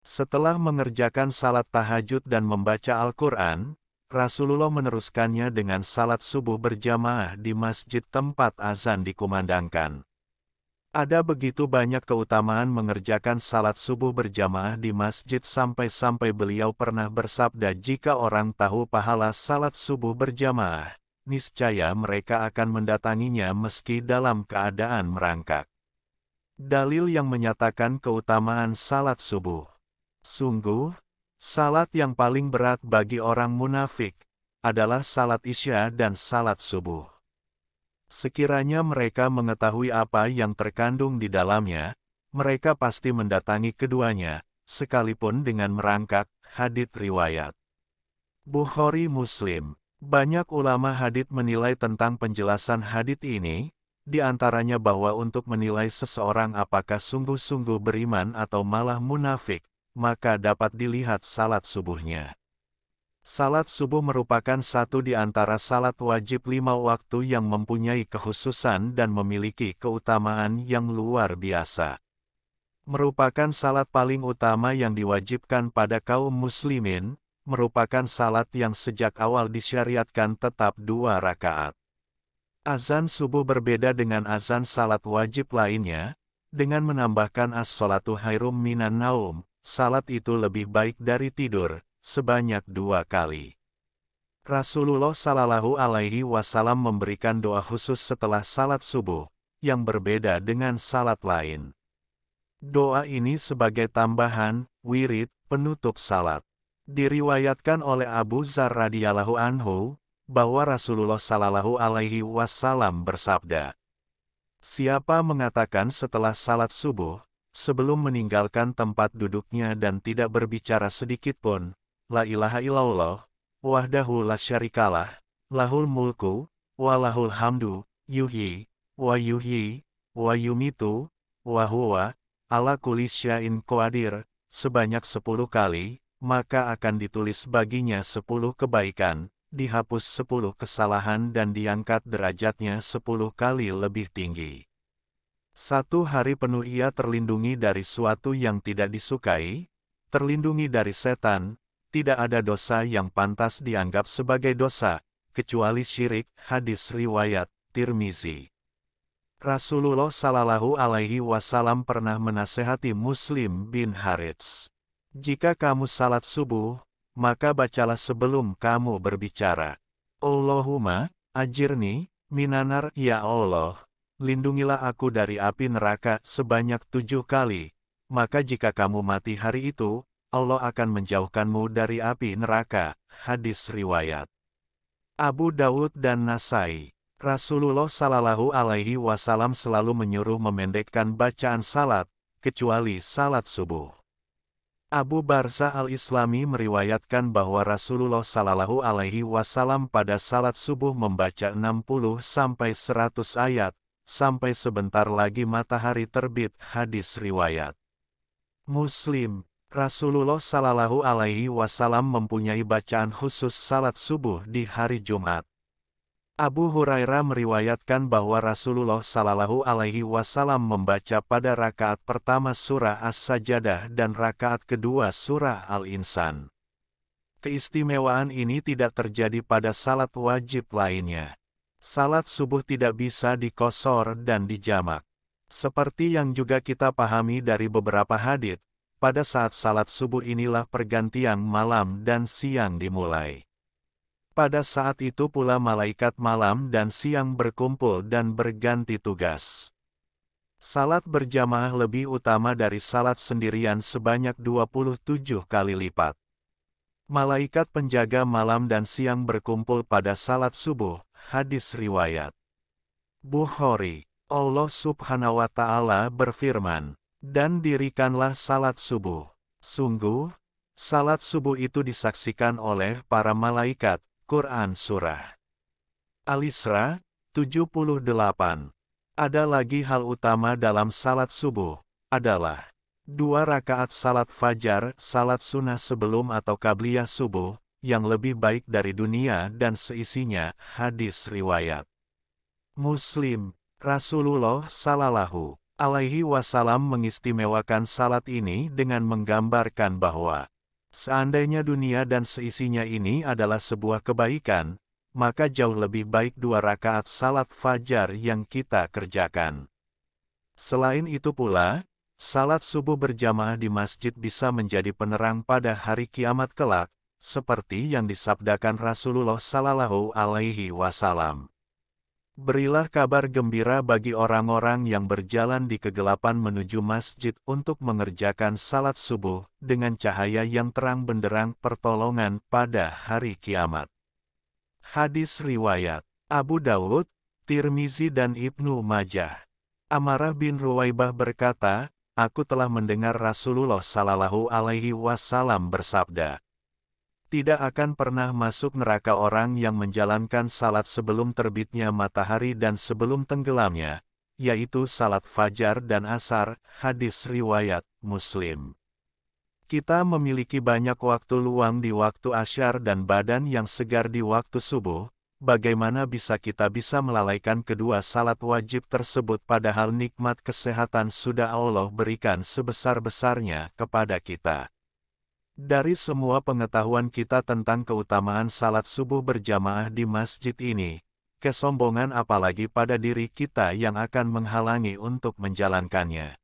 Setelah mengerjakan salat tahajud dan membaca Al-Quran, Rasulullah meneruskannya dengan salat subuh berjamaah di masjid tempat azan dikumandangkan. Ada begitu banyak keutamaan mengerjakan salat subuh berjamaah di masjid sampai-sampai beliau pernah bersabda, jika orang tahu pahala salat subuh berjamaah, niscaya mereka akan mendatanginya meski dalam keadaan merangkak. Dalil yang menyatakan keutamaan salat subuh. Sungguh, salat yang paling berat bagi orang munafik adalah salat Isya dan salat subuh. Sekiranya mereka mengetahui apa yang terkandung di dalamnya, mereka pasti mendatangi keduanya, sekalipun dengan merangkak. Hadits riwayat Bukhari Muslim. Banyak ulama hadits menilai tentang penjelasan hadits ini, di antaranya bahwa untuk menilai seseorang apakah sungguh-sungguh beriman atau malah munafik, maka dapat dilihat salat subuhnya. Salat subuh merupakan satu di antara salat wajib 5 waktu yang mempunyai kekhususan dan memiliki keutamaan yang luar biasa. Merupakan salat paling utama yang diwajibkan pada kaum muslimin, merupakan salat yang sejak awal disyariatkan tetap 2 rakaat. Azan subuh berbeda dengan azan salat wajib lainnya, dengan menambahkan as-sholatu khairum minan naum, salat itu lebih baik dari tidur, sebanyak 2 kali. Rasulullah Shallallahu Alaihi Wasallam memberikan doa khusus setelah salat subuh, yang berbeda dengan salat lain. Doa ini sebagai tambahan, wirid, penutup salat. Diriwayatkan oleh Abu Dzar radhiyallahu anhu, bahwa Rasulullah Shallallahu Alaihi Wasallam bersabda, siapa mengatakan setelah salat subuh, sebelum meninggalkan tempat duduknya dan tidak berbicara sedikitpun, La ilaha illallah, wahdahu la syarikalah, lahul mulku, wa lahul hamdu, yuhyi, wa yumitu, wa huwa, ala kulli syai'in qadir, sebanyak 10 kali, maka akan ditulis baginya 10 kebaikan, dihapus 10 kesalahan dan diangkat derajatnya 10 kali lebih tinggi. 1 hari penuh ia terlindungi dari suatu yang tidak disukai, terlindungi dari setan. Tidak ada dosa yang pantas dianggap sebagai dosa, kecuali syirik. Hadis riwayat Tirmizi. Rasulullah Shallallahu Alaihi Wasallam pernah menasehati Muslim bin Harits. Jika kamu salat subuh, maka bacalah sebelum kamu berbicara. Allahumma, ajirni, minanar, ya Allah, lindungilah aku dari api neraka sebanyak 7 kali. Maka jika kamu mati hari itu, Allah akan menjauhkanmu dari api neraka. Hadis riwayat Abu Dawud dan Nasai. Rasulullah Shallallahu Alaihi Wasallam selalu menyuruh memendekkan bacaan salat, kecuali salat subuh. Abu Barzah al-Islami meriwayatkan bahwa Rasulullah Shallallahu Alaihi Wasallam pada salat subuh membaca 60-100 ayat, sampai sebentar lagi matahari terbit. Hadis riwayat Muslim. Rasulullah Shallallahu Alaihi Wasallam mempunyai bacaan khusus salat subuh di hari Jumat. Abu Hurairah meriwayatkan bahwa Rasulullah Shallallahu Alaihi Wasallam membaca pada rakaat pertama surah As-Sajadah dan rakaat kedua surah Al-Insan. Keistimewaan ini tidak terjadi pada salat wajib lainnya. Salat subuh tidak bisa dikosor dan dijamak. Seperti yang juga kita pahami dari beberapa hadits, pada saat salat subuh inilah pergantian malam dan siang dimulai. Pada saat itu pula malaikat malam dan siang berkumpul dan berganti tugas. Salat berjamaah lebih utama dari salat sendirian sebanyak 27 kali lipat. Malaikat penjaga malam dan siang berkumpul pada salat subuh. Hadis riwayat Bukhari. Allah Subhanahu wa Ta'ala berfirman, dan dirikanlah salat subuh. Sungguh, salat subuh itu disaksikan oleh para malaikat. Quran Surah Al-Isra 78. Ada lagi hal utama dalam salat subuh, adalah 2 rakaat salat fajar, salat sunnah sebelum atau qabliyah subuh, yang lebih baik dari dunia dan seisinya. Hadis riwayat Muslim. Rasulullah Shallallahu alaihi wasallam mengistimewakan salat ini dengan menggambarkan bahwa seandainya dunia dan seisinya ini adalah sebuah kebaikan, maka jauh lebih baik 2 rakaat salat fajar yang kita kerjakan. Selain itu pula, salat subuh berjamaah di masjid bisa menjadi penerang pada hari kiamat kelak, seperti yang disabdakan Rasulullah Sallallahu Alaihi Wasallam. Berilah kabar gembira bagi orang-orang yang berjalan di kegelapan menuju masjid untuk mengerjakan salat subuh dengan cahaya yang terang benderang pertolongan pada hari kiamat. Hadis riwayat Abu Dawud, Tirmizi dan Ibnu Majah. Amarah bin Ruwaibah berkata, aku telah mendengar Rasulullah Sallallahu Alaihi Wasallam bersabda, tidak akan pernah masuk neraka orang yang menjalankan salat sebelum terbitnya matahari dan sebelum tenggelamnya, yaitu salat fajar dan asar, hadis riwayat Muslim. Kita memiliki banyak waktu luang di waktu asyar dan badan yang segar di waktu subuh, bagaimana kita bisa melalaikan kedua salat wajib tersebut padahal nikmat kesehatan sudah Allah berikan sebesar-besarnya kepada kita. Dari semua pengetahuan kita tentang keutamaan salat subuh berjamaah di masjid ini, kesombongan apalagi pada diri kita yang akan menghalangi untuk menjalankannya.